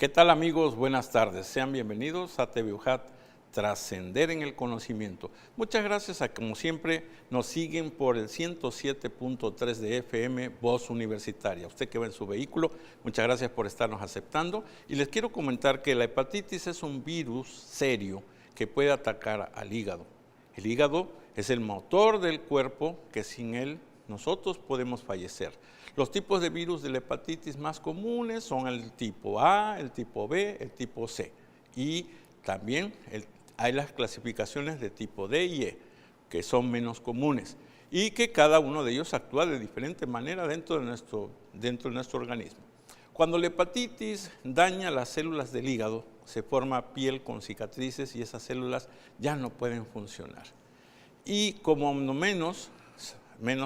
¿Qué tal amigos? Buenas tardes. Sean bienvenidos a TV UJAT, Trascender en el Conocimiento. Muchas gracias a, como siempre, nos siguen por el 107.3 de FM, Voz Universitaria. Usted que va en su vehículo, muchas gracias por estarnos aceptando. Y les quiero comentar que la hepatitis es un virus serio que puede atacar al hígado. El hígado es el motor del cuerpo que sin él nosotros podemos fallecer. Los tipos de virus de la hepatitis más comunes son el tipo A, el tipo B, el tipo C. Y también hay las clasificaciones de tipo D y E, que son menos comunes. Y que cada uno de ellos actúa de diferente manera dentro de nuestro organismo. Cuando la hepatitis daña las células del hígado, se forma piel con cicatrices y esas células ya no pueden funcionar. Y como menos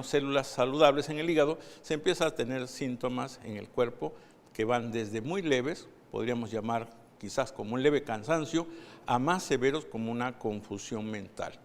células saludables en el hígado, se empieza a tener síntomas en el cuerpo que van desde muy leves, podríamos llamar quizás como un leve cansancio, a más severos como una confusión mental.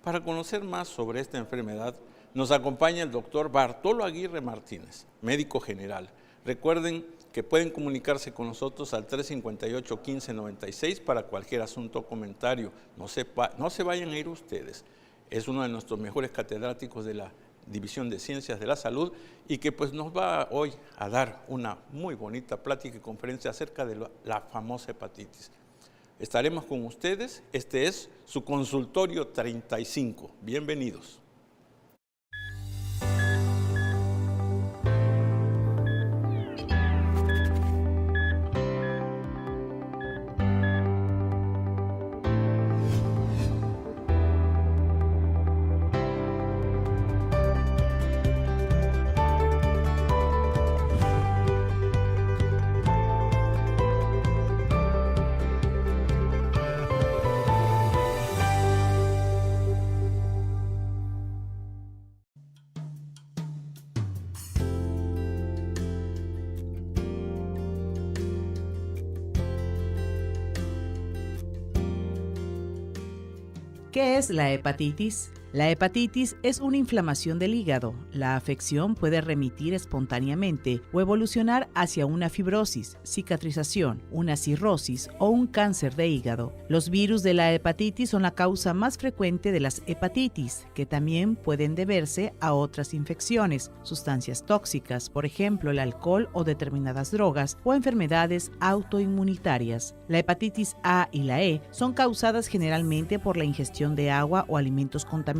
Para conocer más sobre esta enfermedad, nos acompaña el doctor Bartolo Aguirre Martínez, médico general. Recuerden que pueden comunicarse con nosotros al 358-1596 para cualquier asunto o comentario. No se vayan a ir ustedes. Es uno de nuestros mejores catedráticos de la División de Ciencias de la Salud y que pues nos va hoy a dar una muy bonita plática y conferencia acerca de la famosa hepatitis. Estaremos con ustedes, este es su consultorio 35. Bienvenidos. ¿Qué es la hepatitis? La hepatitis es una inflamación del hígado. La afección puede remitir espontáneamente o evolucionar hacia una fibrosis, cicatrización, una cirrosis o un cáncer de hígado. Los virus de la hepatitis son la causa más frecuente de las hepatitis, que también pueden deberse a otras infecciones, sustancias tóxicas, por ejemplo el alcohol o determinadas drogas, o enfermedades autoinmunitarias. La hepatitis A y la E son causadas generalmente por la ingestión de agua o alimentos contaminados.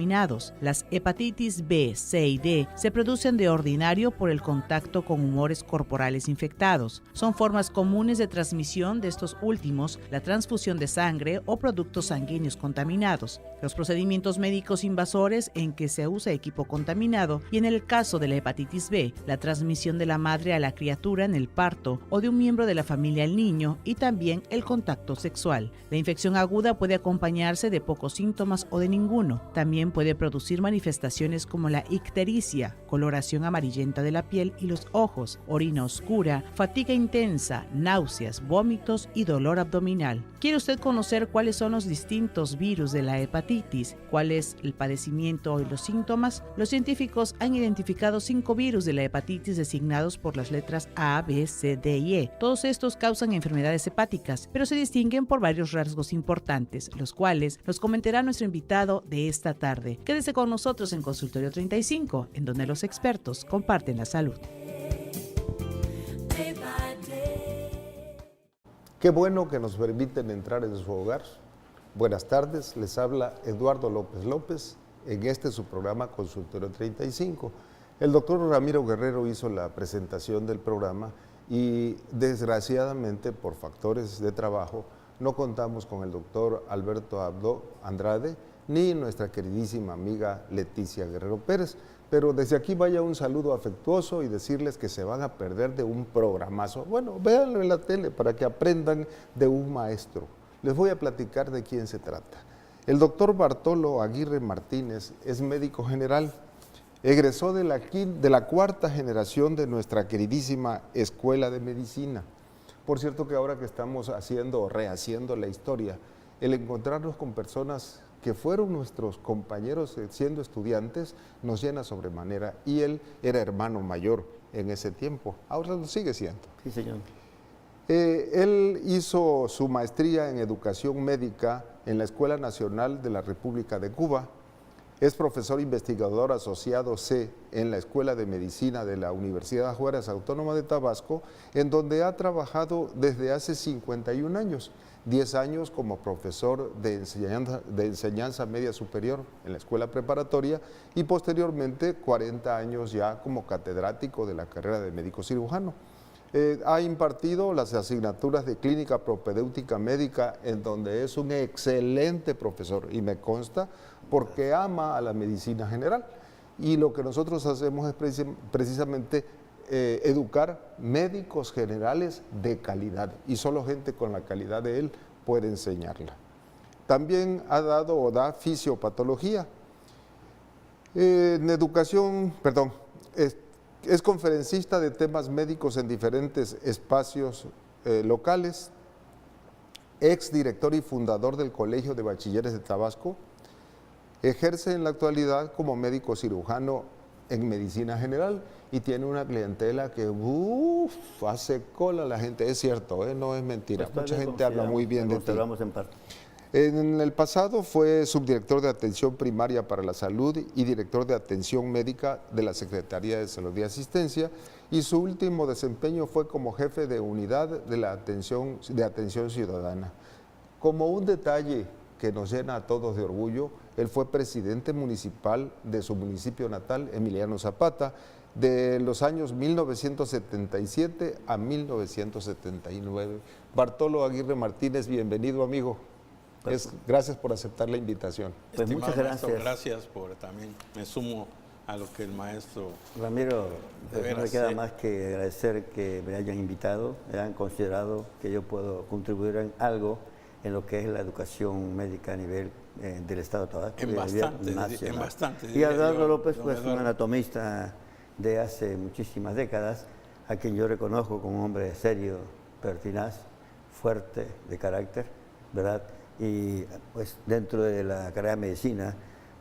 Las hepatitis B, C y D se producen de ordinario por el contacto con humores corporales infectados. Son formas comunes de transmisión de estos últimos, la transfusión de sangre o productos sanguíneos contaminados, los procedimientos médicos invasores en que se usa equipo contaminado y en el caso de la hepatitis B, la transmisión de la madre a la criatura en el parto o de un miembro de la familia al niño y también el contacto sexual. La infección aguda puede acompañarse de pocos síntomas o de ninguno. También puede producir manifestaciones como la ictericia, coloración amarillenta de la piel y los ojos, orina oscura, fatiga intensa, náuseas, vómitos y dolor abdominal. ¿Quiere usted conocer cuáles son los distintos virus de la hepatitis? ¿Cuál es el padecimiento y los síntomas? Los científicos han identificado 5 virus de la hepatitis designados por las letras A, B, C, D y E. Todos estos causan enfermedades hepáticas, pero se distinguen por varios rasgos importantes, los cuales nos comentará nuestro invitado de esta tarde. Quédese con nosotros en Consultorio 35, en donde los expertos comparten la salud. Qué bueno que nos permiten entrar en su hogar. Buenas tardes, les habla Eduardo López López en su programa Consultorio 35. El doctor Ramiro Guerrero hizo la presentación del programa y desgraciadamente por factores de trabajo no contamos con el doctor Alberto Abdo Andrade ni nuestra queridísima amiga Leticia Guerrero Pérez, pero desde aquí vaya un saludo afectuoso y decirles que se van a perder de un programazo. Bueno, véanlo en la tele para que aprendan de un maestro. Les voy a platicar de quién se trata. El doctor Bartolo Aguirre Martínez es médico general, egresó de la cuarta generación de nuestra queridísima Escuela de Medicina. Por cierto que ahora que estamos rehaciendo la historia, el encontrarnos con personas que fueron nuestros compañeros siendo estudiantes nos llena sobremanera, y él era hermano mayor en ese tiempo, ahora lo sigue siendo. Sí, señor. Él hizo su maestría en educación médica en la Escuela Nacional de la República de Cuba. Es profesor investigador asociado C en la Escuela de Medicina de la Universidad Juárez Autónoma de Tabasco, en donde ha trabajado desde hace 51 años, 10 años como profesor de enseñanza media superior en la escuela preparatoria y posteriormente 40 años ya como catedrático de la carrera de médico cirujano. Ha impartido las asignaturas de clínica propedéutica médica, en donde es un excelente profesor, y me consta, porque ama a la medicina general. Y lo que nosotros hacemos es precisamente educar médicos generales de calidad, y solo gente con la calidad de él puede enseñarla. También ha dado o da fisiopatología. En educación, perdón, es conferencista de temas médicos en diferentes espacios locales, ex director y fundador del Colegio de Bachilleres de Tabasco, ejerce en la actualidad como médico cirujano en medicina general y tiene una clientela que hace cola la gente. Es cierto, no es mentira, Pues mucha gente habla muy bien de ti. En parte. En el pasado fue subdirector de Atención Primaria para la Salud y director de Atención Médica de la Secretaría de Salud y Asistencia, y su último desempeño fue como jefe de unidad de la atención ciudadana. Como un detalle que nos llena a todos de orgullo, él fue presidente municipal de su municipio natal, Emiliano Zapata, de los años 1977 a 1979. Bartolo Aguirre Martínez, bienvenido, amigo. Gracias por aceptar la invitación. Pues muchas Maestro, gracias. gracias por también, me sumo a lo que el maestro... Ramiro, De no me veras, queda sí. más que agradecer que me hayan invitado, hayan considerado que yo puedo contribuir en algo en lo que es la educación médica a nivel del Estado de Tabasco. En y a nivel bastante, nacional. en bastante, Y diría Eduardo yo, López, don pues un Eduardo. anatomista de hace muchísimas décadas, a quien yo reconozco como un hombre serio, pertinaz, fuerte, de carácter, ¿verdad? Y pues dentro de la carrera de medicina,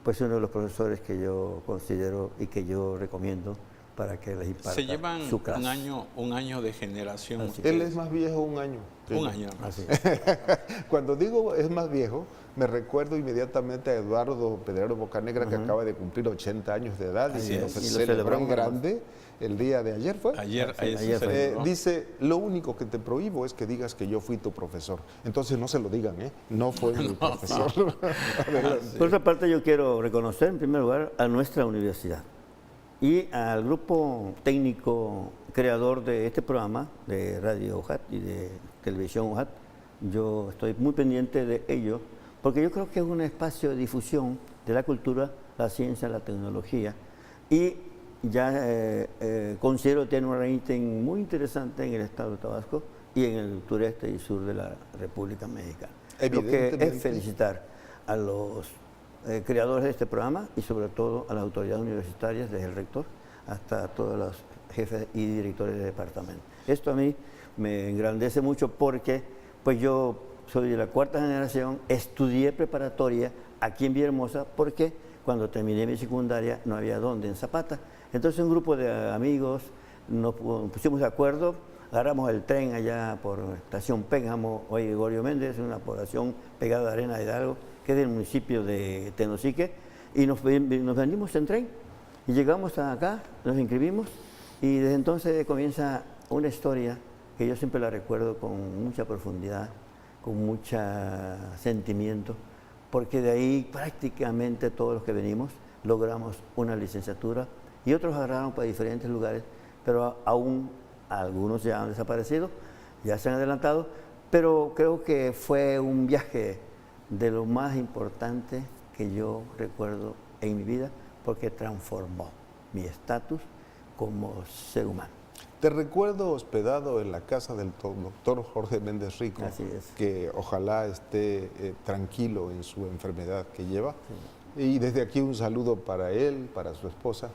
pues uno de los profesores que yo considero y que yo recomiendo para que les imparta Se llevan su clase. un año de generación. Así Él ustedes. es más viejo un año. Un año más. Así. Cuando digo es más viejo, me recuerdo inmediatamente a Eduardo Pedrero Bocanegra, que acaba de cumplir 80 años de edad Así y lo es. Y lo celebró en celebramos. grande el día de ayer, ¿fue? Ayer se ayer fue. celebró. Dice, lo único que te prohíbo es que digas que yo fui tu profesor. Entonces no se lo digan, ¿eh? No fue mi profesor. Adelante. Por otra parte, yo quiero reconocer en primer lugar a nuestra universidad y al grupo técnico creador de este programa de Radio UJAT y de Televisión UJAT. Yo estoy muy pendiente de ello porque yo creo que es un espacio de difusión de la cultura, la ciencia, la tecnología, y ya considero que tiene un rating muy interesante en el estado de Tabasco y en el sureste y sur de la República Mexicana. Lo que Evidentemente. es felicitar a los creadores de este programa y sobre todo a las autoridades universitarias, desde el rector hasta todos los jefes y directores de departamento. Esto a mí me engrandece mucho porque pues yo soy de la cuarta generación, estudié preparatoria aquí en Villahermosa porque cuando terminé mi secundaria no había dónde, en Zapata. Entonces un grupo de amigos nos pusimos de acuerdo, agarramos el tren allá por Estación Pénjamo, hoy Gregorio Méndez, una población pegada a Arena de Hidalgo, que es del municipio de Tenosique, y nos venimos en tren y llegamos acá, nos inscribimos y desde entonces comienza una historia que yo siempre la recuerdo con mucha profundidad, con mucho sentimiento, porque de ahí prácticamente todos los que venimos logramos una licenciatura y otros agarraron para diferentes lugares, pero aún algunos ya han desaparecido, ya se han adelantado, pero creo que fue un viaje de lo más importante que yo recuerdo en mi vida, porque transformó mi estatus como ser humano. Te recuerdo hospedado en la casa del doctor Jorge Méndez Rico, Así es. que ojalá esté tranquilo en su enfermedad que lleva. Sí. Y desde aquí un saludo para él, para su esposa.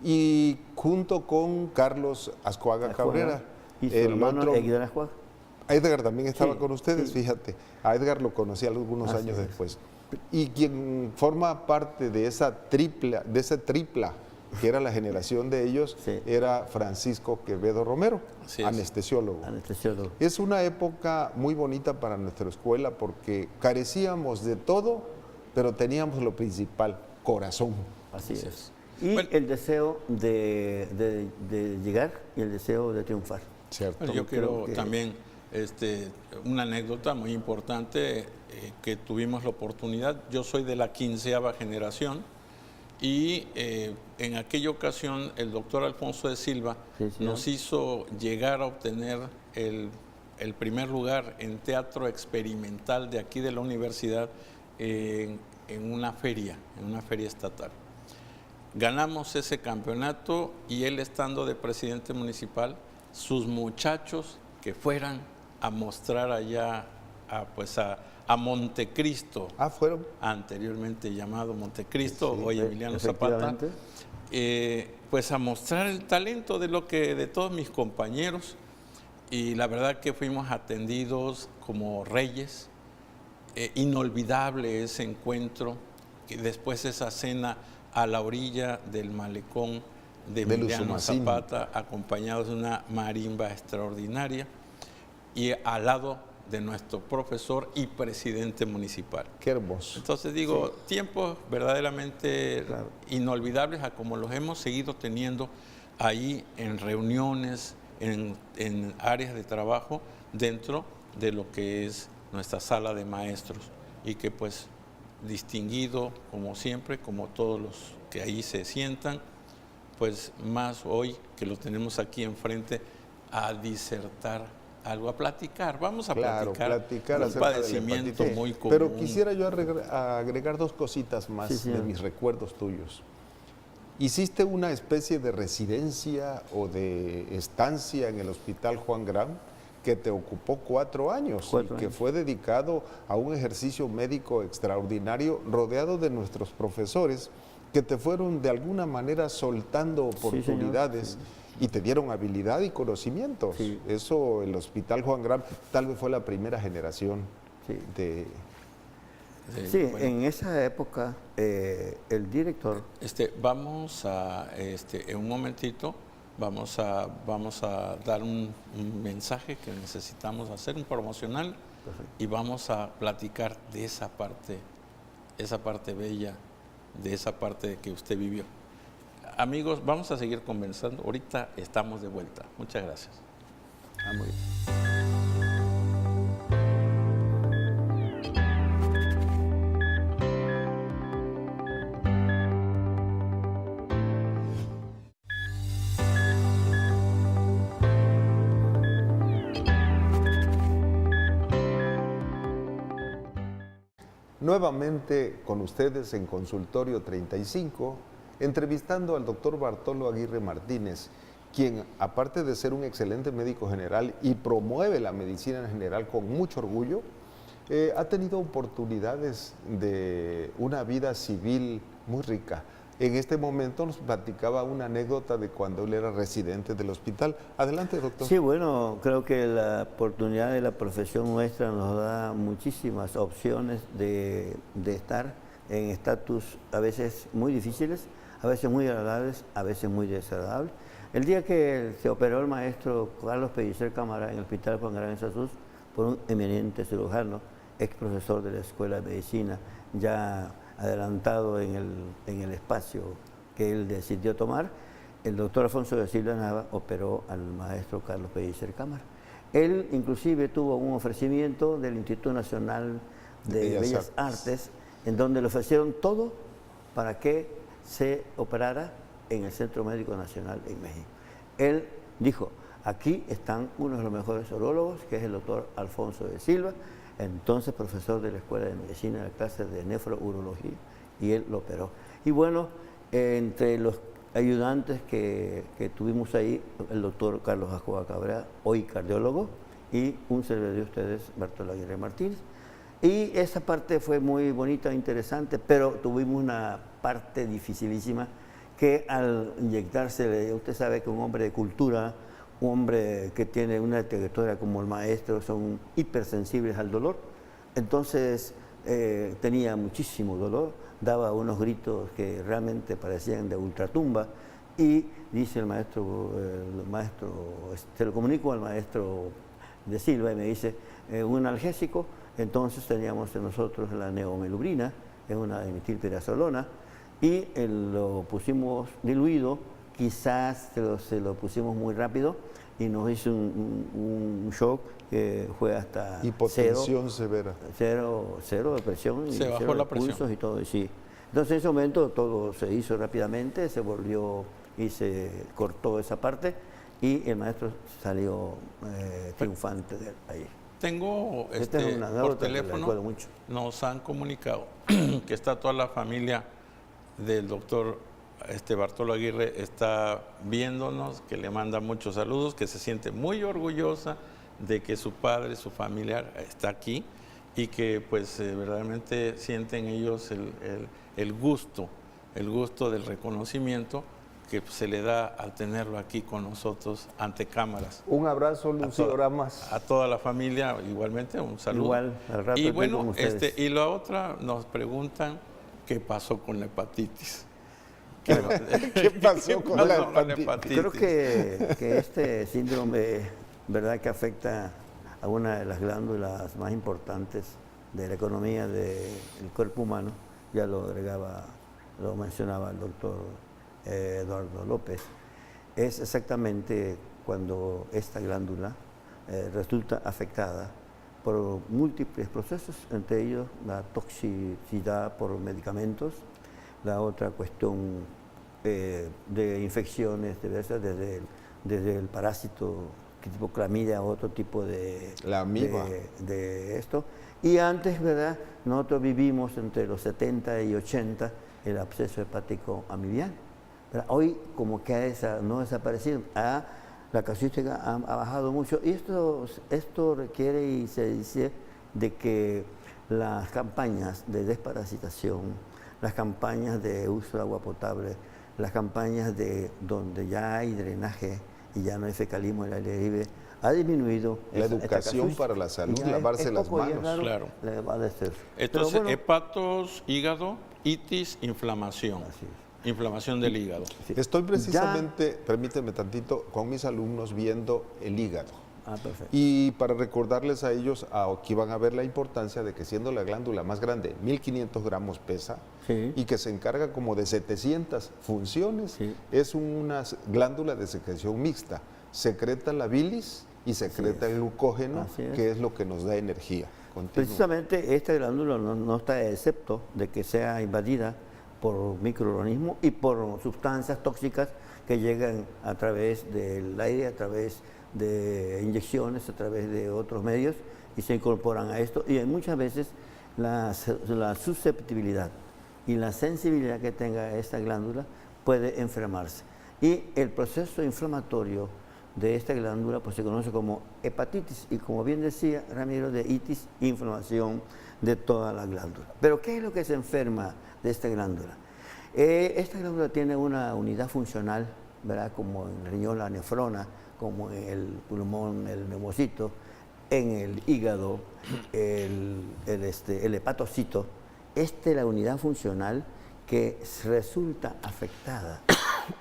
Y junto con Carlos Ascuaga Cabrera. Y su hermano Edgar Ascuaga. Edgar también estaba Sí, con ustedes, sí. Fíjate. A Edgar lo conocí algunos años es. después. Y quien forma parte de esa tripla que era la generación de ellos, Sí. era Francisco Quevedo Romero, Así es. anestesiólogo. Anestesiólogo. Es una época muy bonita para nuestra escuela porque carecíamos de todo, pero teníamos lo principal, corazón. Así Así es. es. Y Bueno. el deseo de llegar y el deseo de triunfar. ¿Cierto? Bueno, yo creo quiero que- también una anécdota muy importante que tuvimos la oportunidad. Yo soy de la 15ª generación y en aquella ocasión el doctor Alfonso de Silva Sí, señor. nos hizo llegar a obtener el primer lugar en teatro experimental de aquí de la universidad en una feria estatal. Ganamos ese campeonato y él, estando de presidente municipal, sus muchachos que fueran a mostrar allá a Montecristo, Fueron. anteriormente llamado Montecristo, Sí, hoy Emiliano Zapata, efectivamente. pues a mostrar el talento de todos mis compañeros, y la verdad que fuimos atendidos como reyes. Inolvidable ese encuentro, que después esa cena a la orilla del malecón de Emiliano Usumacinta. Zapata, acompañados de una marimba extraordinaria y al lado de nuestro profesor y presidente municipal. Qué hermoso. Entonces digo, tiempos verdaderamente Claro. inolvidables a como los hemos seguido teniendo ahí en reuniones, en áreas de trabajo dentro de lo que es nuestra sala de maestros, y que pues distinguido como siempre, como todos los que ahí se sientan, pues más hoy que lo tenemos aquí enfrente a disertar algo, a platicar. Vamos a platicar un acerca de la padecimiento hepatitis. muy común. Pero quisiera yo agregar dos cositas más Sí, señor. de mis recuerdos tuyos. ¿Hiciste una especie de residencia o de estancia en el Hospital Juan Graham que te ocupó 4 años 4 y que años. fue dedicado a un ejercicio médico extraordinario, rodeado de nuestros profesores que te fueron de alguna manera soltando Sí, señor. oportunidades y te dieron habilidad y conocimientos? Sí. Eso, el Hospital Juan Graham tal vez fue la primera generación Sí. de... Sí, Bueno, en esa época el director, vamos a, en un momentito, vamos a dar un mensaje que necesitamos hacer, un promocional, y vamos a platicar de esa parte bella, de esa parte que usted vivió. Amigos, vamos a seguir conversando. Ahorita estamos de vuelta. Muchas gracias. muy bien. Nuevamente con ustedes en Consultorio 35, entrevistando al doctor Bartolo Aguirre Martínez, quien, aparte de ser un excelente médico general y promueve la medicina en general con mucho orgullo, ha tenido oportunidades de una vida civil muy rica. En este momento nos platicaba una anécdota de cuando él era residente del hospital. Adelante, doctor. Sí, bueno, creo que la oportunidad de la profesión nuestra nos da muchísimas opciones de estar en estatus a veces muy difíciles, a veces muy agradables, a veces muy desagradables. El día que se operó el maestro Carlos Pellicer Cámara en el Hospital Juan Graham Jesús por un eminente cirujano, ex profesor de la Escuela de Medicina, ya adelantado en el espacio que él decidió tomar, el doctor Alfonso de Silva Nava operó al maestro Carlos Pellicer Cámara. Él inclusive tuvo un ofrecimiento del Instituto Nacional de Bellas Artes, en donde le ofrecieron todo para que se operara en el Centro Médico Nacional en México. Él dijo, aquí están uno de los mejores urólogos, que es el doctor Alfonso de Silva, entonces profesor de la Escuela de Medicina, de la clase de nefrourología, y él lo operó. Y bueno, entre los ayudantes que tuvimos ahí, el doctor Carlos Jacoba Cabrera, hoy cardiólogo, y un servidor de ustedes, Bartolo Aguirre Martínez. Y esa parte fue muy bonita, interesante, pero tuvimos una parte dificilísima que al inyectarse, usted sabe que un hombre de cultura, un hombre que tiene una trayectoria como el maestro, son hipersensibles al dolor. Entonces tenía muchísimo dolor, daba unos gritos que realmente parecían de ultratumba, y dice el maestro, se lo comunico al maestro de Silva y me dice, un analgésico. Entonces teníamos en nosotros la neomelubrina, es una metilprednisolona, y lo pusimos diluido, quizás se lo pusimos muy rápido y nos hizo un shock que fue hasta hipotensión severa. Cero de presión. Se bajó la presión. Pulsos y todo, sí. Entonces en ese momento todo se hizo rápidamente, se volvió y se cortó esa parte y el maestro salió triunfante de ahí. Tengo Esta es una por anécdota que teléfono, recuerdo mucho. nos han comunicado que está toda la familia del doctor Bartolo Aguirre, está viéndonos, que le manda muchos saludos, que se siente muy orgullosa de que su padre, su familiar está aquí y que pues verdaderamente sienten ellos el gusto del reconocimiento que se le da al tenerlo aquí con nosotros ante cámaras. Un abrazo, Lucio Ramas. A toda la familia, igualmente, un saludo. Igual, al rato y estoy bueno, con ustedes. y la otra, nos preguntan qué pasó con la hepatitis. ¿Qué pasó con la hepatitis? Creo que este síndrome, verdad que afecta a una de las glándulas más importantes de la economía del cuerpo humano, ya lo mencionaba el doctor Eduardo López, es exactamente cuando esta glándula resulta afectada por múltiples procesos, entre ellos la toxicidad por medicamentos, la otra cuestión de infecciones diversas, desde el parásito tipo clamidia a otro tipo de... La amiba. De esto. Y antes, ¿verdad? Nosotros vivimos entre los 70 y 80 el absceso hepático amibiano. Pero hoy como que no ha desaparecido. La casuística ha bajado mucho y esto requiere y se dice de que las campañas de desparasitación, las campañas de uso de agua potable, las campañas de donde ya hay drenaje y ya no hay fecalismo en el aire libre, ha disminuido. La educación para la salud, lavarse las manos. Claro. Entonces, bueno, hepatos, hígado, itis, inflamación. Así es. Inflamación del hígado. Sí. Estoy precisamente, permíteme tantito, con mis alumnos viendo el hígado. Perfecto. Y para recordarles a ellos, aquí van a ver la importancia de que siendo la glándula más grande, 1500 gramos pesa, Sí. y que se encarga como de 700 funciones, Sí. es una glándula de secreción mixta. Secreta la bilis y secreta el glucógeno, Así es. que es lo que nos da energía. Continúa. Precisamente esta glándula no está excepto de que sea invadida por microorganismos y por sustancias tóxicas que llegan a través del aire, a través de inyecciones, a través de otros medios y se incorporan a esto. Y muchas veces la susceptibilidad y la sensibilidad que tenga esta glándula puede enfermarse. Y el proceso inflamatorio de esta glándula pues se conoce como hepatitis y como bien decía Ramiro, de itis, inflamación de toda la glándula. Pero ¿qué es lo que se enferma de esta glándula? Esta glándula tiene una unidad funcional, ¿verdad? Como en el riñón la nefrona, como en el pulmón el neumocito, en el hígado el hepatocito. Esta es la unidad funcional que resulta afectada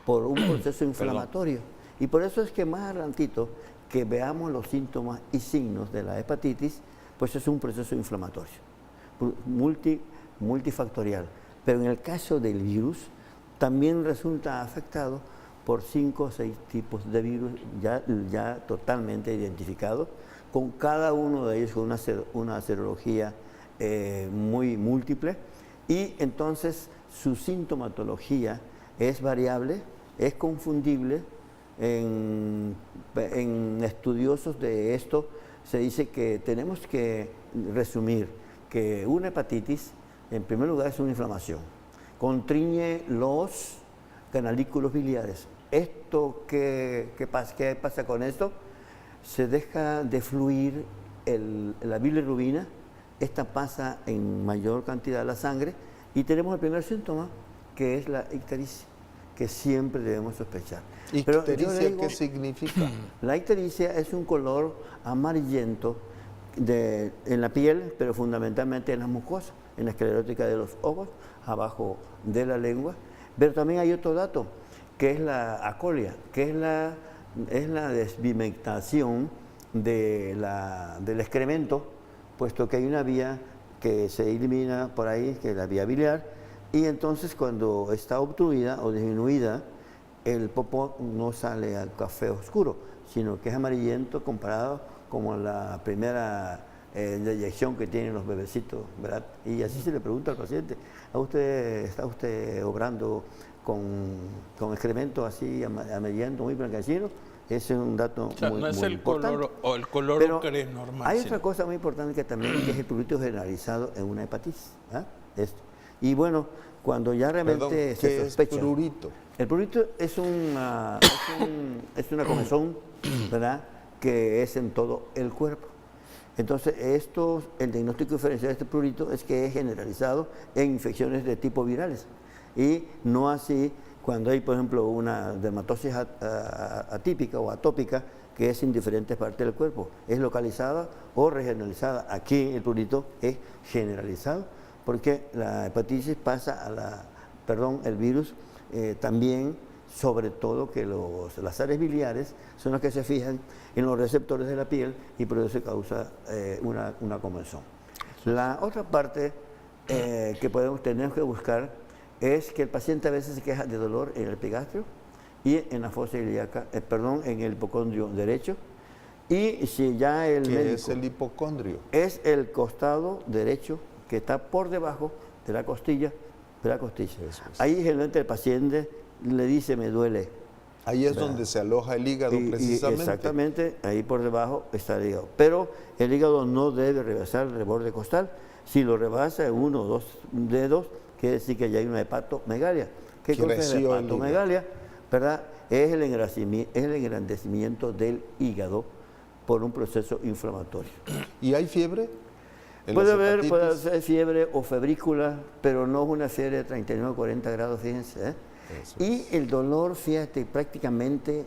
por un proceso inflamatorio. Y por eso es que más adelantito que veamos los síntomas y signos de la hepatitis, pues es un proceso inflamatorio, multifactorial. Pero en el caso del virus, también resulta afectado por 5 o 6 tipos de virus ya totalmente identificados, con cada uno de ellos con una serología muy múltiple, y entonces su sintomatología es variable, es confundible. En estudiosos de esto se dice que tenemos que resumir que una hepatitis, en primer lugar, es una inflamación, constriñe los canalículos biliares. ¿Qué pasa con esto? Se deja de fluir la bilirrubina, esta pasa en mayor cantidad a la sangre y tenemos el primer síntoma, que es la ictericia, que siempre debemos sospechar. ¿Ictericia qué significa? La ictericia es un color amarillento en la piel, pero fundamentalmente en las mucosas, en la esclerótica de los ojos, abajo de la lengua. Pero también hay otro dato, que es la acolia, que es la despigmentación del excremento, puesto que hay una vía que se elimina por ahí, que es la vía biliar, y entonces cuando está obstruida o disminuida, el popó no sale al café oscuro, sino que es amarillento comparado como la primera deyección que tienen los bebecitos, ¿verdad? Y así se le pregunta al paciente, ¿está usted obrando con excremento así amarillento, muy blanquecino? Ese es un dato muy, no es muy el importante. color o el color Pero ocre normal. hay otra cosa muy importante que también que es el prurito generalizado en una hepatitis. Y bueno, cuando ya realmente Perdón, se ¿qué sospecha. es prurito? El prurito es una comezón, ¿verdad?, que es en todo el cuerpo. Entonces, el diagnóstico diferencial de este prurito es que es generalizado en infecciones de tipo virales. Y no así cuando hay, por ejemplo, una dermatosis atípica o atópica que es en diferentes partes del cuerpo. Es localizada o regionalizada. Aquí el prurito es generalizado porque la hepatitis pasa el virus también, sobre todo que las áreas biliares son las que se fijan en los receptores de la piel y por eso se causa una comezón. La otra parte que tenemos que buscar es que el paciente a veces se queja de dolor en el epigastrio y en la fosa ilíaca, en el hipocondrio derecho. Y si ya el médico... ¿Qué es el hipocondrio? Es el costado derecho que está por debajo de la costilla. Ahí generalmente el paciente le dice, me duele. Ahí es donde se aloja el hígado precisamente. Exactamente, ahí por debajo está el hígado. Pero el hígado no debe rebasar el borde costal. Si lo rebasa en 1 o 2 dedos, quiere decir que ya hay una hepatomegalia. ¿Qué cosa es la hepatomegalia? ¿Verdad? Es el engrandecimiento del hígado por un proceso inflamatorio. ¿Y hay fiebre? Puede ser fiebre o febrícula, pero no es una fiebre de 39 o 40 grados, fíjense. Y el dolor, fíjate, prácticamente,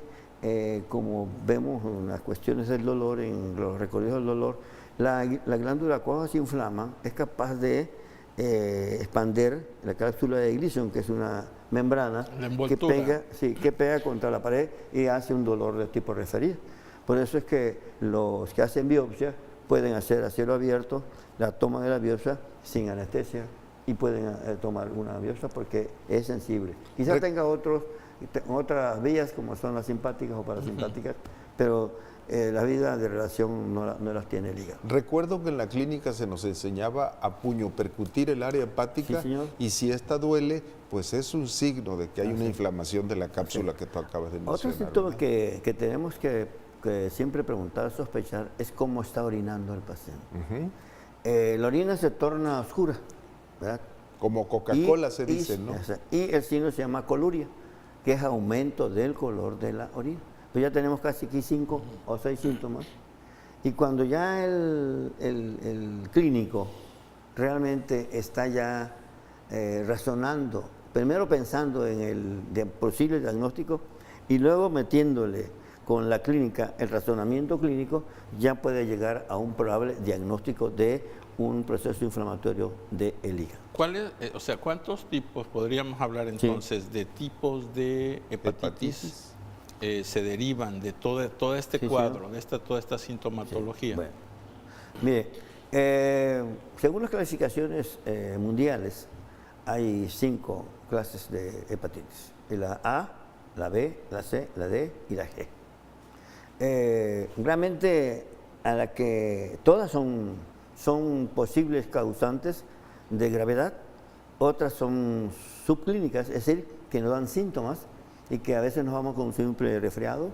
como vemos en las cuestiones del dolor, en los recorridos del dolor, la glándula cuando se inflama es capaz de expander la cápsula de Gleason, que es una membrana que pega contra la pared y hace un dolor de tipo referido. Por eso es que los que hacen biopsia pueden hacer a cielo abierto la toma de la biopsia sin anestesia y pueden tomar una biopsia porque es sensible. Quizás tenga otras vías como son las simpáticas o parasimpáticas, pero la vida de relación no las tiene el hígado. Recuerdo que en la clínica se nos enseñaba a puño percutir el área hepática, y si esta duele, pues es un signo de que hay una inflamación de la cápsula que tú acabas de mencionar. Otro síntoma que tenemos que siempre preguntar, sospechar, es cómo está orinando el paciente. La orina se torna oscura, ¿verdad? Como Coca-Cola se dice, ¿no? Y el signo se llama coluria, que es aumento del color de la orina. Pues ya tenemos casi aquí 5 o 6 síntomas. Y cuando ya el clínico realmente está ya razonando, primero pensando en el posible diagnóstico y luego metiéndole con la clínica el razonamiento clínico, ya puede llegar a un probable diagnóstico de un proceso inflamatorio del hígado. ¿Cuántos tipos podríamos hablar entonces de tipos de hepatitis se derivan de todo este cuadro, de toda esta sintomatología? Bueno, mire, según las clasificaciones mundiales, hay 5 clases de hepatitis: la A, la B, la C, la D y la G. Realmente a la que todas son posibles causantes de gravedad, otras son subclínicas, es decir, que no dan síntomas y que a veces nos vamos con un simple resfriado,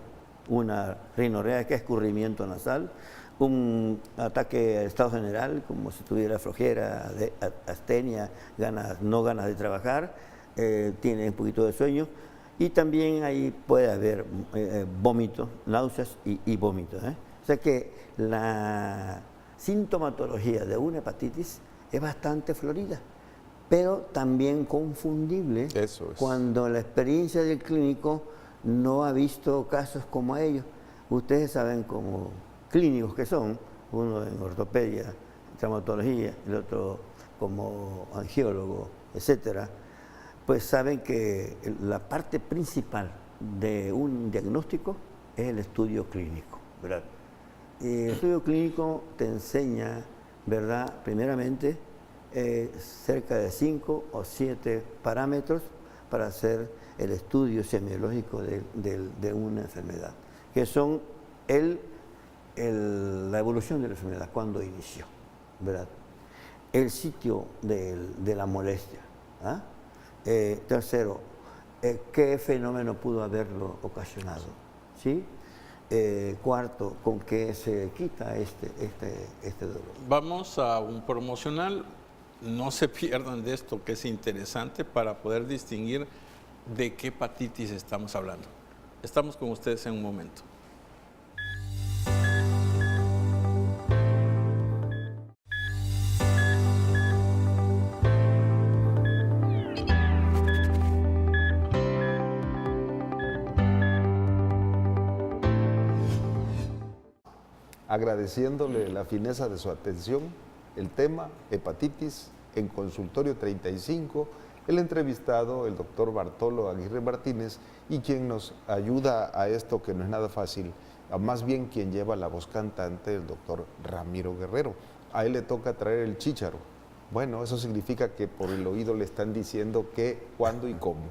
una rinorrea que es escurrimiento nasal, un ataque al estado general, como si tuviera flojera, astenia, no ganas de trabajar, tiene un poquito de sueño. Y también ahí puede haber vómitos, náuseas y vómitos. O sea que la sintomatología de una hepatitis es bastante florida, pero también confundible cuando la experiencia del clínico no ha visto casos como ellos. Ustedes saben, como clínicos que son, uno en ortopedia, traumatología, el otro como angiólogo, etcétera, pues saben que la parte principal de un diagnóstico es el estudio clínico, ¿verdad? Y el estudio clínico te enseña, ¿verdad? Primeramente, cerca de 5 o 7 parámetros para hacer el estudio semiológico de una enfermedad, que son la evolución de la enfermedad, cuando inició, ¿verdad? El sitio de la molestia. ¿Ah? Tercero, ¿qué fenómeno pudo haberlo ocasionado? ¿Sí? Cuarto, ¿con qué se quita este dolor? Vamos a un promocional. No se pierdan de esto, que es interesante para poder distinguir de qué hepatitis estamos hablando. Estamos con ustedes en un momento. Agradeciéndole la fineza de su atención, el tema hepatitis en consultorio 35, el entrevistado, el doctor Bartolo Aguirre Martínez, y quien nos ayuda a esto que no es nada fácil, más bien quien lleva la voz cantante, el doctor Ramiro Guerrero. A él le toca traer el chícharo. Bueno, eso significa que por el oído le están diciendo qué, cuándo y cómo.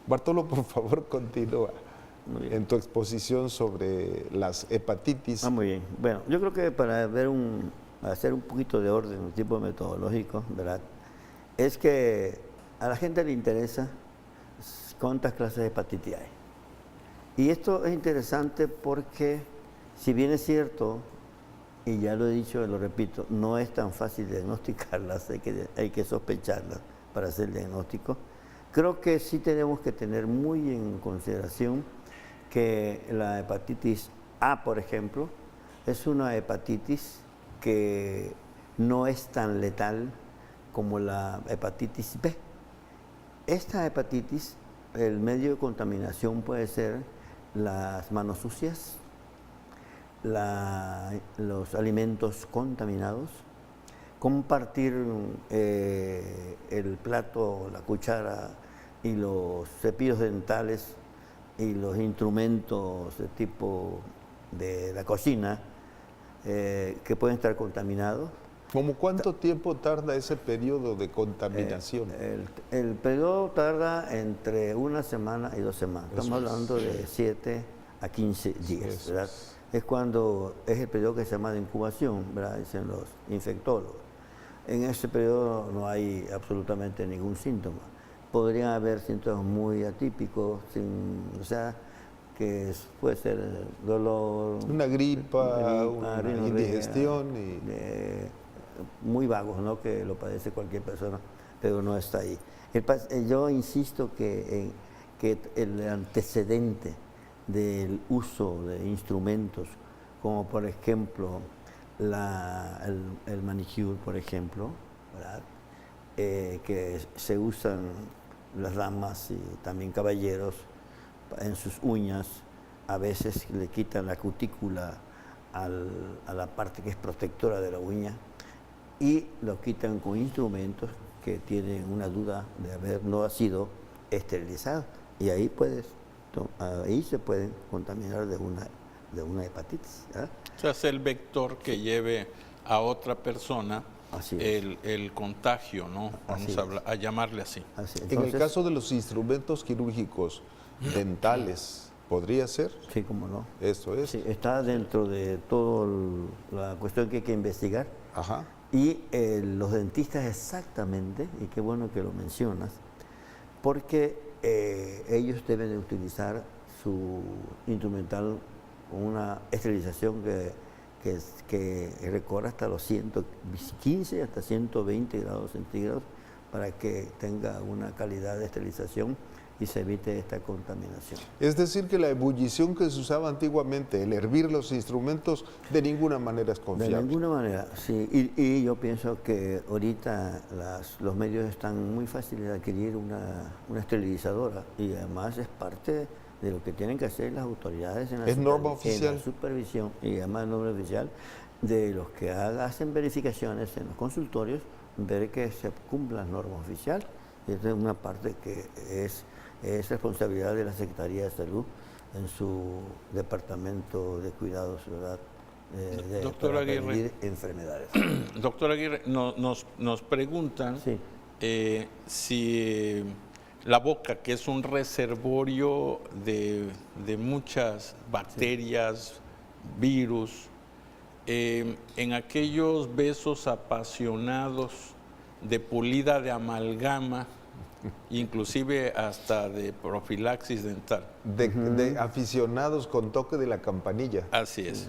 Bartolo, por favor, continúa en tu exposición sobre las hepatitis. Muy bien. Bueno, yo creo que para hacer un poquito de orden, un tipo metodológico, ¿verdad? Es que a la gente le interesa cuántas clases de hepatitis hay. Y esto es interesante porque, si bien es cierto, y ya lo he dicho y lo repito, no es tan fácil diagnosticarlas, hay que sospecharlas para hacer el diagnóstico, creo que sí tenemos que tener muy en consideración que la hepatitis A, por ejemplo, es una hepatitis que no es tan letal como la hepatitis B. Esta hepatitis, el medio de contaminación puede ser las manos sucias, los alimentos contaminados, compartir el plato, la cuchara y los cepillos dentales y los instrumentos de tipo de la cocina que pueden estar contaminados. ¿Cómo cuánto tiempo tarda ese periodo de contaminación? El periodo tarda entre 1 semana y 2 semanas. Estamos hablando de 7 a 15 días, ¿verdad? Es cuando es el periodo que se llama de incubación, ¿verdad? Dicen los infectólogos. En ese periodo no hay absolutamente ningún síntoma. Podrían haber síntomas muy atípicos, o sea, que puede ser dolor, una gripa, una indigestión. Muy vagos, ¿no? Que lo padece cualquier persona, pero no está ahí. Yo insisto que el antecedente del uso de instrumentos, como por ejemplo el manicure, por ejemplo, ¿verdad? Que se usan las damas y también caballeros en sus uñas, a veces le quitan la cutícula a la parte que es protectora de la uña y lo quitan con instrumentos que tienen una duda de haber no ha sido esterilizado, y ahí se pueden contaminar de una hepatitis, ¿verdad? O sea, es el vector que lleve a otra persona el contagio, ¿no? Vamos a llamarle así. Entonces, en el caso de los instrumentos quirúrgicos dentales, ¿podría ser? Sí, cómo no. Eso es. Sí, está dentro de toda la cuestión que hay que investigar. Ajá. Y los dentistas exactamente, y qué bueno que lo mencionas, porque ellos deben de utilizar su instrumental con una esterilización que recorre hasta los 115 hasta 120 grados centígrados para que tenga una calidad de esterilización y se evite esta contaminación. Es decir, que la ebullición que se usaba antiguamente, el hervir los instrumentos, de ninguna manera es confiable. De ninguna manera, sí. Y yo pienso que ahorita los medios están muy fáciles de adquirir una esterilizadora, y además es parte de lo que tienen que hacer las autoridades en la, ¿Es norma oficial? En la supervisión, y además norma oficial. de los que hacen verificaciones en los consultorios, ver que se cumplan las normas oficiales. Y esta es una parte que es responsabilidad de la Secretaría de Salud en su departamento de cuidados, ¿verdad? Doctor para Aguirre. prevenir enfermedades. Doctor Aguirre, nos preguntan Sí. si la boca, que es un reservorio de muchas bacterias, virus, en aquellos besos apasionados de pulida de amalgama, inclusive hasta de profilaxis dental. De aficionados con toque de la campanilla. Así es.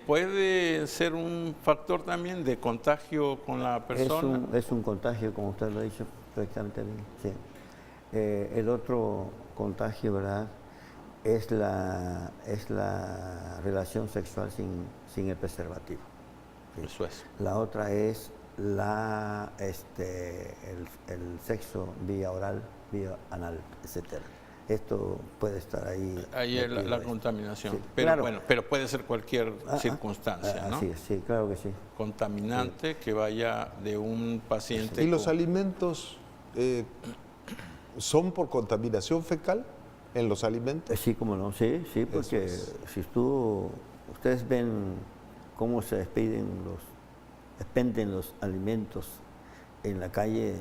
¿Puede ser un factor también de contagio con la persona? Es un contagio, como usted lo ha dicho perfectamente bien. Sí. El otro contagio, ¿verdad?, es la relación sexual sin el preservativo. Sí. Eso es. La otra es el sexo vía oral, vía anal, etcétera. Esto puede estar ahí. Ahí es la ahí. contaminación. Sí, Pero claro. bueno, pero puede ser cualquier circunstancia, ¿no? Así es, sí, claro que sí. Contaminante que vaya de un paciente. ¿Y los alimentos son por contaminación fecal en los alimentos? Sí, como no, sí, porque si ustedes ven cómo se expenden los alimentos en la calle,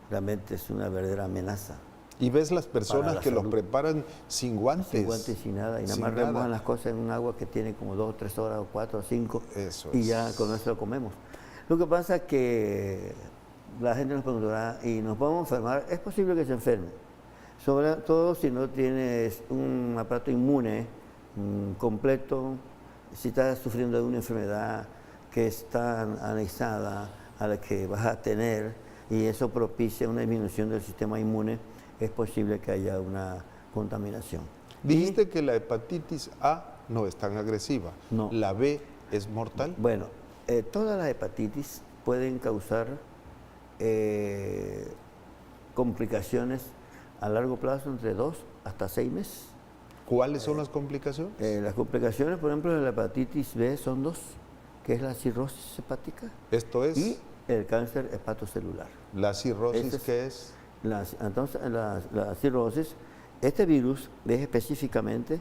realmente es una verdadera amenaza. Y ves las Para personas la que los salud. preparan sin guantes. Sin guantes y sin nada, y nada Sin más nada. remojan las cosas en un agua que tiene como 2 o 3 horas, o 4 o 5, Eso y es. ya con eso lo comemos. Lo que pasa es que la gente nos preguntará, ¿y nos podemos enfermar? Es posible que se enferme, sobre todo si no tienes un aparato inmune completo, si estás sufriendo de una enfermedad que está anexada a la que vas a tener, y eso propicia una disminución del sistema inmune, es posible que haya una contaminación. Dijiste que la hepatitis A no es tan agresiva. No. ¿La B es mortal? Bueno, todas las hepatitis pueden causar complicaciones a largo plazo, entre 2 hasta 6 meses. ¿Cuáles son las complicaciones? Las complicaciones, por ejemplo, de la hepatitis B son 2, que es la cirrosis hepática Esto es y el cáncer hepatocelular. la cirrosis, Ese es- ¿qué es? Entonces, la cirrosis, este virus es específicamente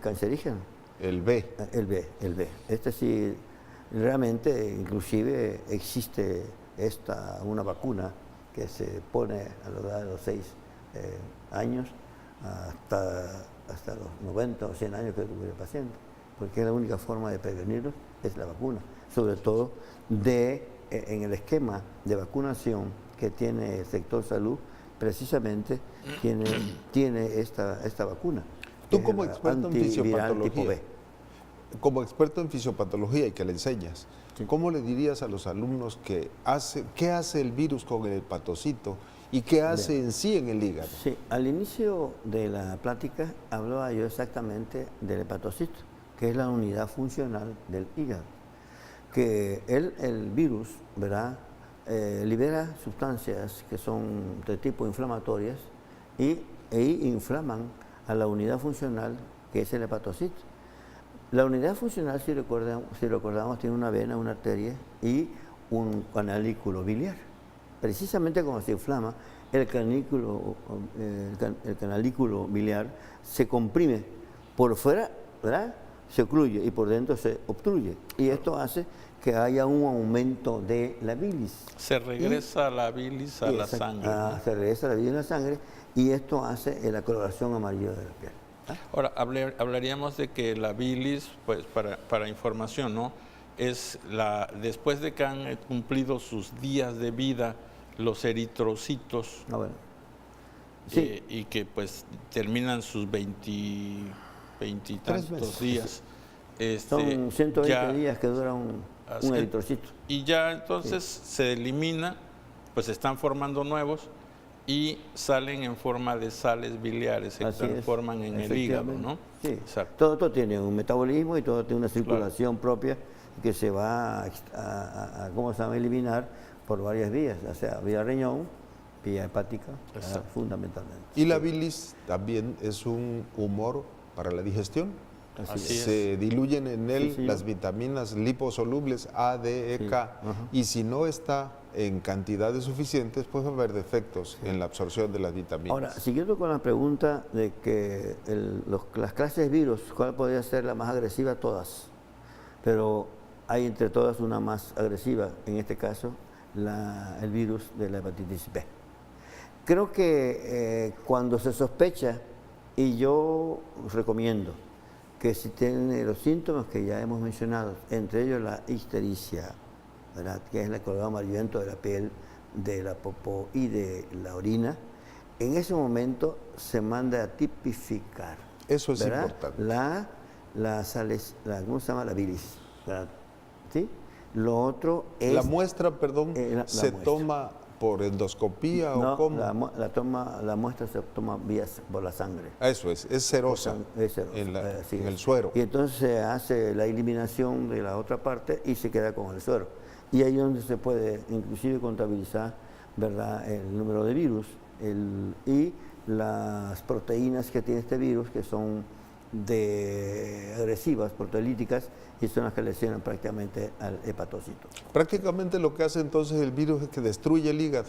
cancerígeno. El B. El B. Este sí, realmente, inclusive existe una vacuna que se pone a la edad de los 6 años hasta los 90 o 100 años que tuviera el paciente, porque la única forma de prevenirlo es la vacuna, sobre todo en el esquema de vacunación que tiene el sector salud, precisamente tiene esta vacuna. Tú que como es la experto en antiviral tipo fisiopatología, B. como experto en fisiopatología y que le enseñas, Sí. ¿cómo le dirías a los alumnos qué hace el virus con el hepatocito y qué hace en sí en el hígado? Sí, al inicio de la plática hablaba yo exactamente del hepatocito, que es la unidad funcional del hígado. Que el virus, ¿verdad?, libera sustancias que son de tipo inflamatorias e inflaman a la unidad funcional que es el hepatocito. La unidad funcional, si recordamos, tiene una vena, una arteria y un canalículo biliar. Precisamente cuando se inflama, el canalículo biliar se comprime por fuera, ¿verdad?, se ocluye, y por dentro se obstruye. Y esto hace que haya un aumento de la bilis. Se regresa la bilis a la sangre. ¿No? Se regresa la bilis a la sangre, y esto hace la coloración amarilla de la piel. Ahora, hablaríamos de que la bilis, pues para información, ¿no?, es después de que han cumplido sus días de vida, los eritrocitos, Bueno. Sí. y que pues terminan sus 20 y tantos meses. días. Son 120 ya- días que dura un eritrocito. Y ya entonces se elimina, pues se están formando nuevos y salen en forma de sales biliares, se Así es, transforman en el hígado, ¿no? Sí. Exacto. Todo tiene un metabolismo y todo tiene una circulación propia que se va ¿cómo se va a eliminar? Por varias vías, o sea, vía riñón, vía hepática, Exacto. fundamentalmente. ¿Y la bilis también es un humor para la digestión? Así es. Se diluyen en él Sí, sí. las vitaminas liposolubles A, D, E, Sí. K, Ajá. y si no está en cantidades suficientes, pues va a haber defectos en la absorción de las vitaminas. Ahora, siguiendo con la pregunta de que las clases de virus, ¿cuál podría ser la más agresiva? Todas. Pero hay entre todas una más agresiva, en este caso, el virus de la hepatitis B. Creo que cuando se sospecha, y yo recomiendo que si tienen los síntomas que ya hemos mencionado, entre ellos la ictericia, ¿verdad?, que es el colorado amarillento de la piel, de la popó y de la orina, en ese momento se manda a tipificar. Eso es ¿verdad?, importante. ¿cómo se llama? La bilis, ¿verdad? ¿Sí? Lo otro es... La muestra, perdón, la se muestra. toma por endoscopía No, o cómo. la muestra se toma por la sangre. Eso es serosa, Es serosa, así en es. el suero. Y entonces se hace la eliminación de la otra parte y se queda con el suero. Y ahí es donde se puede inclusive contabilizar, ¿verdad?, el número de virus y las proteínas que tiene este virus, que son agresivas, proteolíticas, y son las que lesionan prácticamente al hepatocito. Prácticamente lo que hace entonces el virus es que destruye el hígado.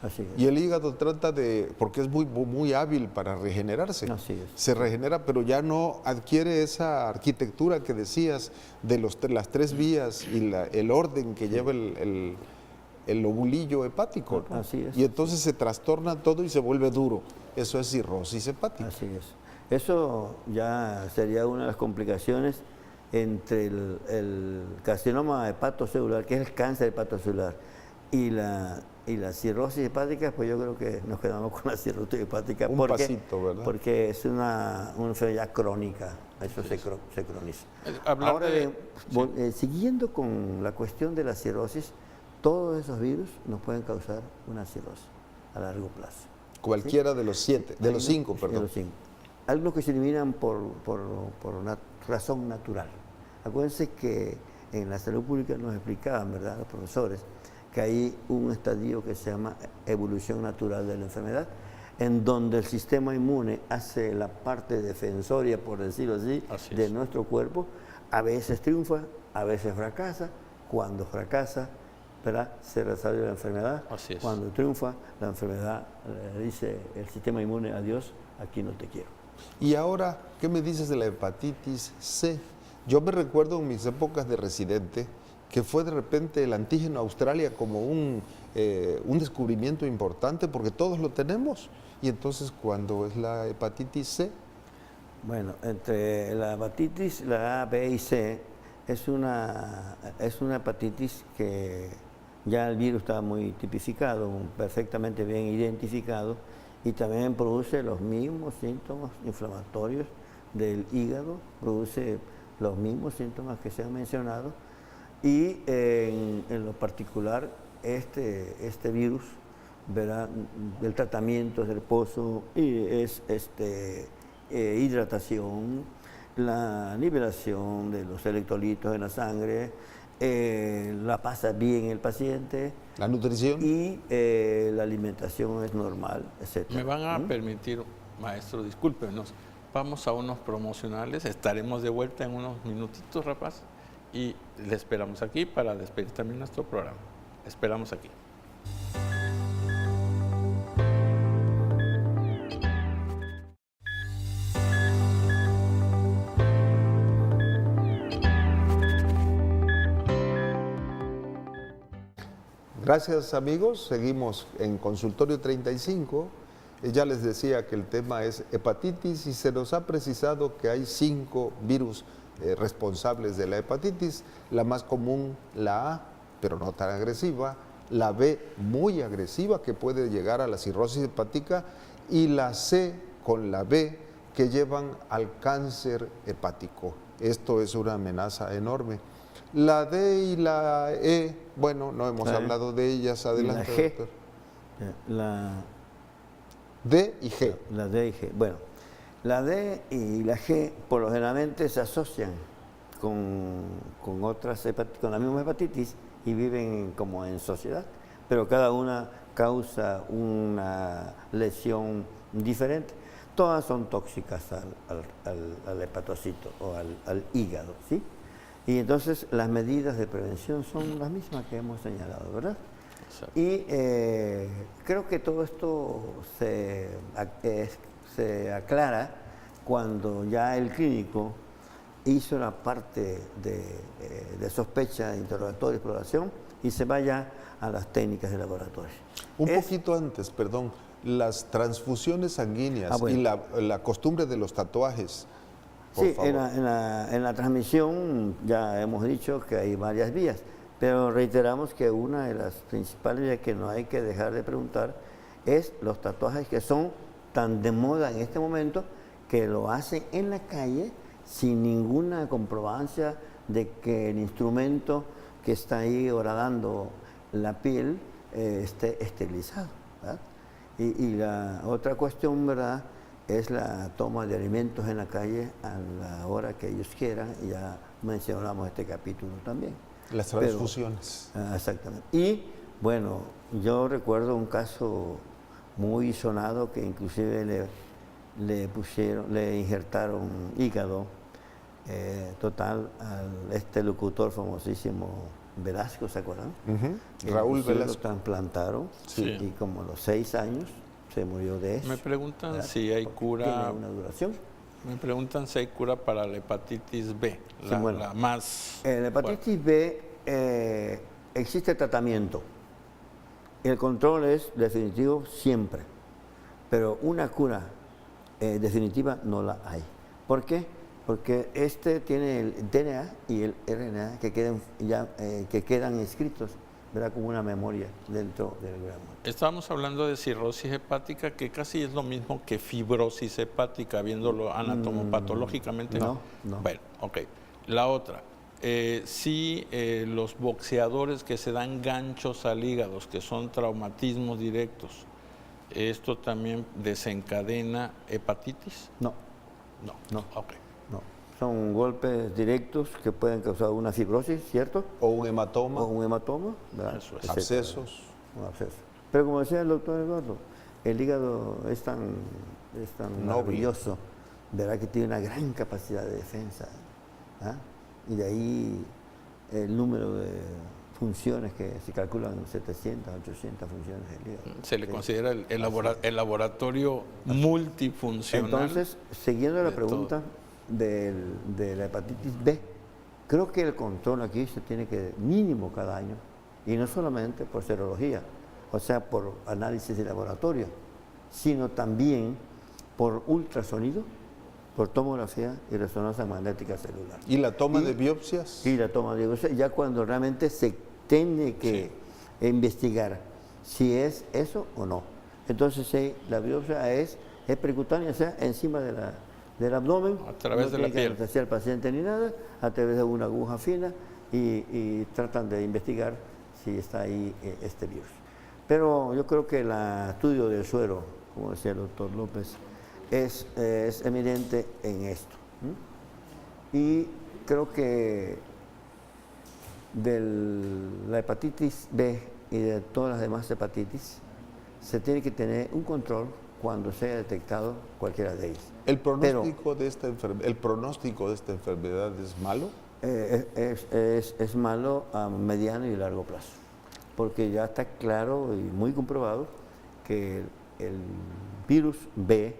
Así es. Y el hígado trata porque es muy hábil para regenerarse. Así es. Se regenera, pero ya no adquiere esa arquitectura que decías de las tres vías y el orden que lleva el lobulillo hepático, ¿no? Así es. Y entonces se trastorna todo y se vuelve duro. Eso es cirrosis hepática. Así es. Eso ya sería una de las complicaciones entre el carcinoma hepatocelular, que es el cáncer hepatocelular, y la cirrosis hepática. Pues yo creo que nos quedamos con la cirrosis hepática. Un pasito, ¿verdad? Porque es una enfermedad crónica, eso se croniza. Hablar Ahora de- bien, siguiendo con la cuestión de la cirrosis, todos esos virus nos pueden causar una cirrosis a largo plazo. Cualquiera de los cinco, De perdón. los 5. Algunos que se eliminan por una razón natural. Acuérdense que en la salud pública nos explicaban, ¿verdad?, los profesores, que hay un estadio que se llama evolución natural de la enfermedad, en donde el sistema inmune hace la parte defensoria, por decirlo así, Así de es. nuestro cuerpo. A veces triunfa, a veces fracasa. Cuando fracasa, ¿verdad?, se resuelve la enfermedad. Así es. Cuando triunfa, la enfermedad le dice el sistema inmune: adiós, aquí no te quiero. Y ahora, ¿qué me dices de la hepatitis C? Yo me recuerdo en mis épocas de residente que fue de repente el antígeno Australia como un descubrimiento importante, porque todos lo tenemos. Y entonces, ¿cuándo es la hepatitis C? Bueno, entre la hepatitis, la A, B y C, es una hepatitis que ya el virus está muy tipificado, perfectamente bien identificado, y también produce los mismos síntomas inflamatorios del hígado, produce los mismos síntomas que se han mencionado, y en lo particular este virus, ¿verdad?, el tratamiento es reposo y es hidratación, la liberación de los electrolitos en la sangre, la pasa bien el paciente ¿La nutrición? y la alimentación es normal, etc. Me van a permitir, maestro, discúlpenos, vamos a unos promocionales, estaremos de vuelta en unos minutitos, rapaz, y le esperamos aquí para despedir también nuestro programa. Esperamos aquí. Gracias, amigos. Seguimos en Consultorio 35. Ya les decía que el tema es hepatitis y se nos ha precisado que hay 5 virus responsables de la hepatitis. La más común, la A, pero no tan agresiva, la B, muy agresiva, que puede llegar a la cirrosis hepática, y la C con la B, que llevan al cáncer hepático. Esto es una amenaza enorme. La D y la E, bueno, no hemos hablado de ellas. Adelante, la G, doctor. D y G. La D y G. Bueno, la D y la G por lo generalmente se asocian con otras con la misma hepatitis y viven como en sociedad, pero cada una causa una lesión diferente. todas son tóxicas al hepatocito o al hígado, ¿sí? Y entonces las medidas de prevención son las mismas que hemos señalado, ¿verdad? Exacto. Y creo que todo esto se aclara cuando ya el clínico hizo la parte de sospecha, de interrogatorio, exploración, y se vaya a las técnicas de laboratorio. Un poquito antes, perdón, las transfusiones sanguíneas bueno. y la costumbre de los tatuajes. Por Sí, favor. en la transmisión ya hemos dicho que hay varias vías, pero reiteramos que una de las principales vías que no hay que dejar de preguntar es los tatuajes que son tan de moda en este momento que lo hacen en la calle sin ninguna comprobancia de que el instrumento que está ahí horadando la piel esté esterilizado, ¿verdad? Y la otra cuestión, ¿verdad?, es la toma de alimentos en la calle a la hora que ellos quieran, y ya mencionamos este capítulo también. Las transfusiones. Exactamente. Y bueno, yo recuerdo un caso muy sonado que inclusive le injertaron hígado total a este locutor famosísimo Velasco, ¿se acuerdan? Raúl Inclusive Velasco. lo transplantaron, Sí. y como a los 6 años se murió de eso. Me preguntan ¿verdad? si hay Porque cura. tiene una duración. Me preguntan si hay cura para la hepatitis B, Sí, la, bueno. la más. En la hepatitis B existe tratamiento. El control es definitivo siempre, pero una cura definitiva no la hay. ¿Por qué? Porque este tiene el DNA y el RNA que quedan inscritos, ¿verdad?, como una memoria dentro del gramo. Estábamos hablando de cirrosis hepática, que casi es lo mismo que fibrosis hepática, viéndolo anatomopatológicamente. no. Bueno, ok. La otra, sí, los boxeadores que se dan ganchos al hígado, que son traumatismos directos, ¿esto también desencadena hepatitis? No. No. Ok. No. Son golpes directos que pueden causar una fibrosis, ¿cierto? O un hematoma. O un hematoma, ¿verdad? Eso es. Etcétera. Abscesos. Un absceso. Pero como decía el doctor Eduardo, el hígado es tan maravilloso, ¿verdad?, que tiene una gran capacidad de defensa. ¿Ah? Y de ahí el número de funciones que se calculan 700, 800 funciones del hígado. Se le Sí. considera el laboratorio multifuncional. Entonces, siguiendo la de pregunta de la hepatitis B, creo que el control aquí se tiene que mínimo cada año, y no solamente por serología, o sea, por análisis de laboratorio, sino también por ultrasonido, por tomografía y resonancia magnética celular. ¿Y la toma de biopsias? Y la toma de biopsia, ya cuando realmente se tiene que investigar si es eso o no. Entonces, la biopsia es percutánea, o sea, encima del abdomen. A través de la No tiene que piel. anestesiar al paciente ni nada, a través de una aguja fina, y tratan de investigar si está ahí este virus. Pero yo creo que el estudio del suero, como decía el doctor López, es evidente en esto. Y creo que de la hepatitis B y de todas las demás hepatitis se tiene que tener un control cuando se haya detectado cualquiera de ellas. ¿El pronóstico de esta enfermedad es malo? Es malo a mediano y largo plazo, porque ya está claro y muy comprobado que el virus B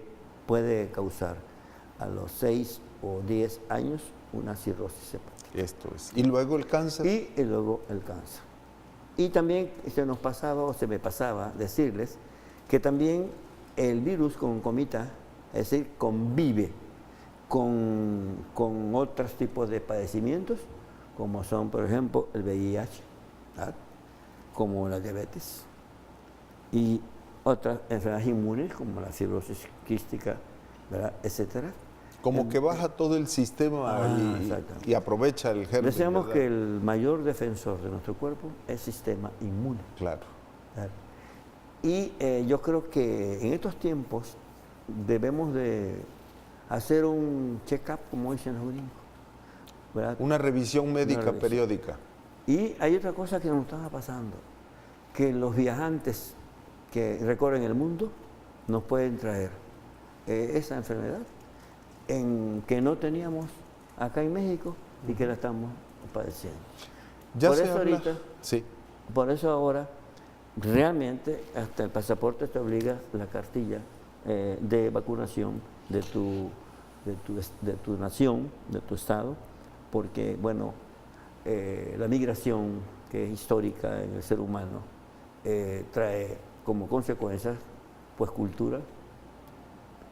puede causar a los 6 o 10 años una cirrosis hepática. Esto es. ¿Y luego el cáncer? Y luego el cáncer. Y también se me pasaba decirles que también el virus concomita, es decir, convive con otros tipos de padecimientos, como son, por ejemplo, el VIH, ¿verdad?, como la diabetes, y otras enfermedades inmunes, como la fibrosis quística, ¿verdad?, etcétera. Como que baja todo el sistema exactamente. y aprovecha el germen. Decíamos ¿verdad? que el mayor defensor de nuestro cuerpo es el sistema inmune. Claro. ¿Verdad? Y yo creo que en estos tiempos debemos de hacer un check-up, como dicen los gringos, ¿verdad? Una revisión médica revisión. periódica. Y hay otra cosa que nos estaba pasando, que los viajantes que recorren el mundo nos pueden traer esa enfermedad que no teníamos acá en México y que la estamos padeciendo. Ya Por se eso habla- ahorita, Sí. por eso ahora, realmente hasta el pasaporte te obliga la cartilla de vacunación de tu nación, de tu estado, porque, bueno, la migración que es histórica en el ser humano trae como consecuencias, pues, cultura,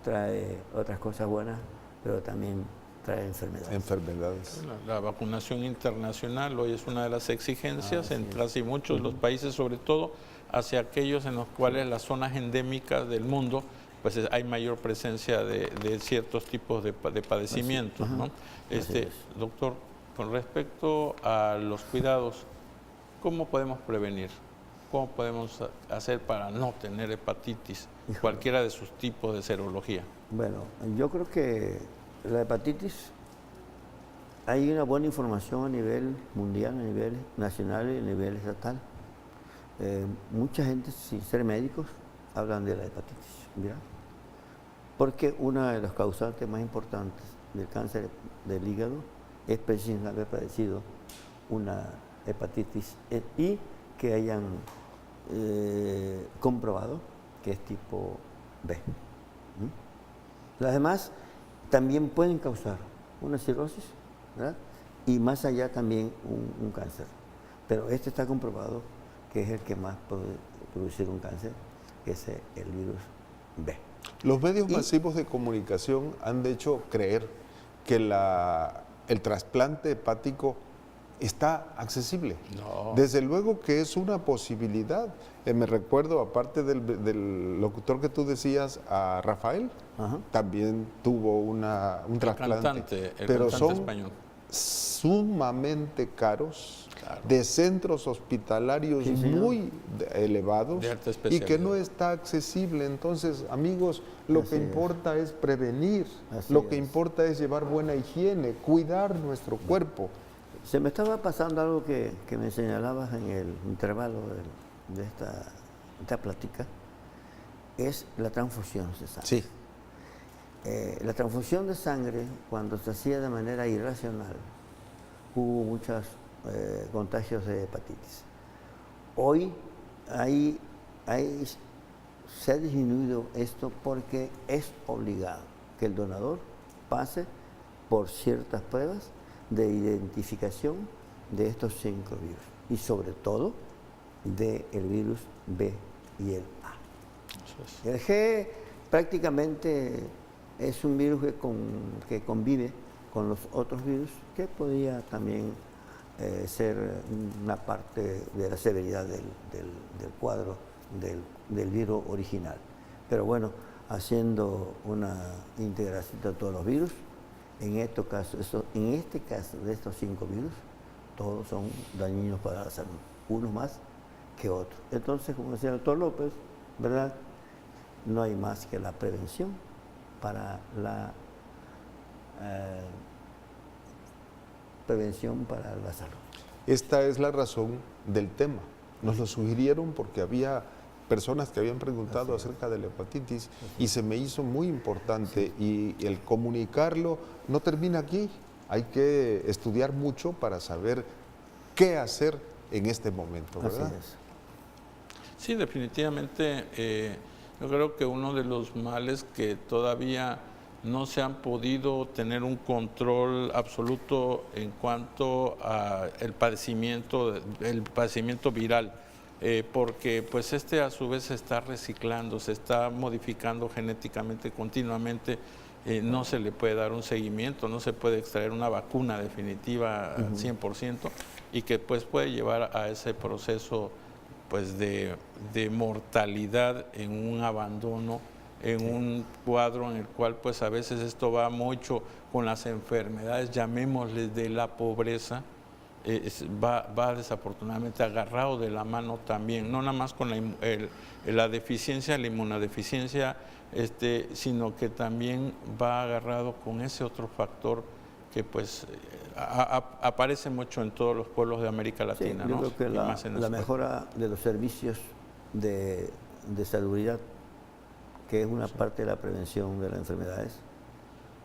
trae otras cosas buenas, pero también trae enfermedades. Enfermedades. La vacunación internacional hoy es una de las exigencias en casi muchos de los países, sobre todo hacia aquellos en los cuales las zonas endémicas del mundo, pues hay mayor presencia de ciertos tipos de padecimientos, ¿no? Así Doctor, con respecto a los cuidados, ¿cómo podemos prevenir? ¿Cómo podemos hacer para no tener hepatitis, cualquiera de sus tipos de serología? Bueno, yo creo que la hepatitis, hay una buena información a nivel mundial, a nivel nacional y a nivel estatal. Mucha gente, sin ser médicos, hablan de la hepatitis viral, porque una de las causantes más importantes del cáncer del hígado es precisamente haber padecido una hepatitis y que hayan comprobado que es tipo B. Las demás también pueden causar una cirrosis, ¿verdad? Y más allá también un cáncer. Pero este está comprobado que es el que más puede producir un cáncer, que es el virus B. Los medios masivos de comunicación han hecho creer que el trasplante hepático está accesible. No. Desde luego que es una posibilidad. Me recuerdo, aparte del locutor que tú decías, a Rafael, Ajá. también tuvo un trasplante. El pero cantante son español. sumamente caros, Claro. de centros hospitalarios Sí, señor. muy elevados De alta y que especialidad. no está accesible. Entonces, amigos, lo Así que es. importa es prevenir, Así lo que es. importa es llevar buena higiene, cuidar nuestro cuerpo. Se me estaba pasando algo que me señalabas en el intervalo de esta plática, es la transfusión de sangre. La transfusión de sangre, cuando se hacía de manera irracional, hubo muchos contagios de hepatitis. Hoy se ha disminuido esto porque es obligado que el donador pase por ciertas pruebas de identificación de estos 5 virus y sobre todo del virus B y el A. Eso es. El G prácticamente es un virus que convive con los otros virus, que podría también ser una parte de la severidad del cuadro del virus original. Pero bueno, haciendo una integración de todos los virus, en este caso de estos 5 virus, todos son dañinos para la salud, unos más que otros. Entonces, como decía el doctor López, ¿verdad? No hay más que la prevención para la salud. Esta es la razón del tema. Nos lo sugirieron porque había personas que habían preguntado acerca de la hepatitis y se me hizo muy importante y el comunicarlo no termina aquí. Hay que estudiar mucho para saber qué hacer en este momento, ¿verdad? Así es. Sí, definitivamente. Yo creo que uno de los males que todavía no se han podido tener un control absoluto en cuanto a el padecimiento viral, porque pues a su vez se está reciclando, se está modificando genéticamente continuamente. No se le puede dar un seguimiento, no se puede extraer una vacuna definitiva al 100% y que pues puede llevar a ese proceso pues de mortalidad en un abandono, en un cuadro en el cual pues a veces esto va mucho con las enfermedades, llamémosles de la pobreza, va desafortunadamente agarrado de la mano también, no nada más con la deficiencia, la inmunodeficiencia, sino que también va agarrado con ese otro factor que pues aparece mucho en todos los pueblos de América Latina, Sí, yo ¿no? creo que Y más en la nuestro país. mejora de los servicios de salubridad que es una parte de la prevención de las enfermedades.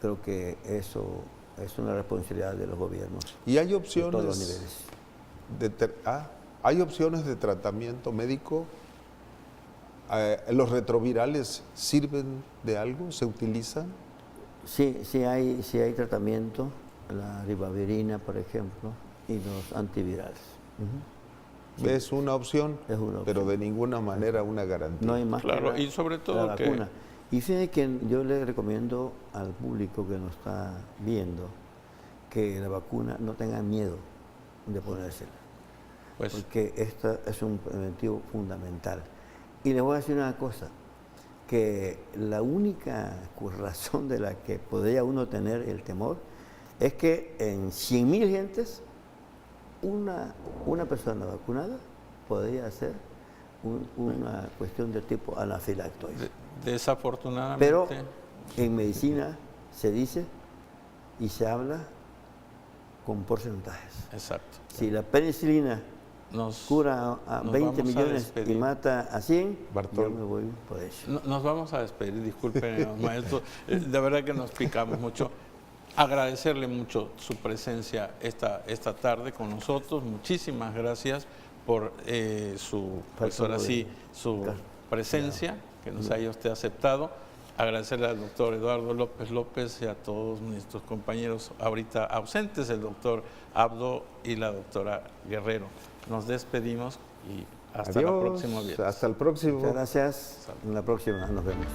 Creo que eso es una responsabilidad de los gobiernos. ¿Y hay de todos los opciones niveles. hay opciones de tratamiento médico? ¿Los retrovirales sirven de algo? ¿Se utilizan? Sí hay tratamiento, la ribavirina, por ejemplo, y los antivirales. Sí. Es una opción, Es una pero opción. de ninguna manera una garantía. No hay más Claro, que y sobre todo la que- vacuna. Y fíjense que yo le recomiendo al público que nos está viendo que la vacuna no tengan miedo de ponérsela, Pues porque esta es un preventivo fundamental. Y les voy a decir una cosa, que la única razón de la que podría uno tener el temor es que en 100.000 gentes una persona vacunada podría hacer una cuestión de tipo anafilactoide. desafortunadamente, Pero en medicina se dice y se habla con porcentajes. exacto. Si la penicilina Nos, cura a nos 20 vamos a millones y despedir. mata a 100, Bartol. yo me voy por eso. Nos vamos a despedir, disculpen, maestro. De verdad que nos picamos mucho. Agradecerle mucho su presencia esta tarde con nosotros. Muchísimas gracias por su, pues Falta ahora uno sí, de- su Claro. presencia, que nos haya usted aceptado. Agradecerle al doctor Eduardo López López y a todos nuestros compañeros ahorita ausentes, el doctor Abdo y la doctora Guerrero. Nos despedimos y hasta la Adiós, próxima viernes. hasta el próximo. Muchas gracias. En la próxima nos vemos.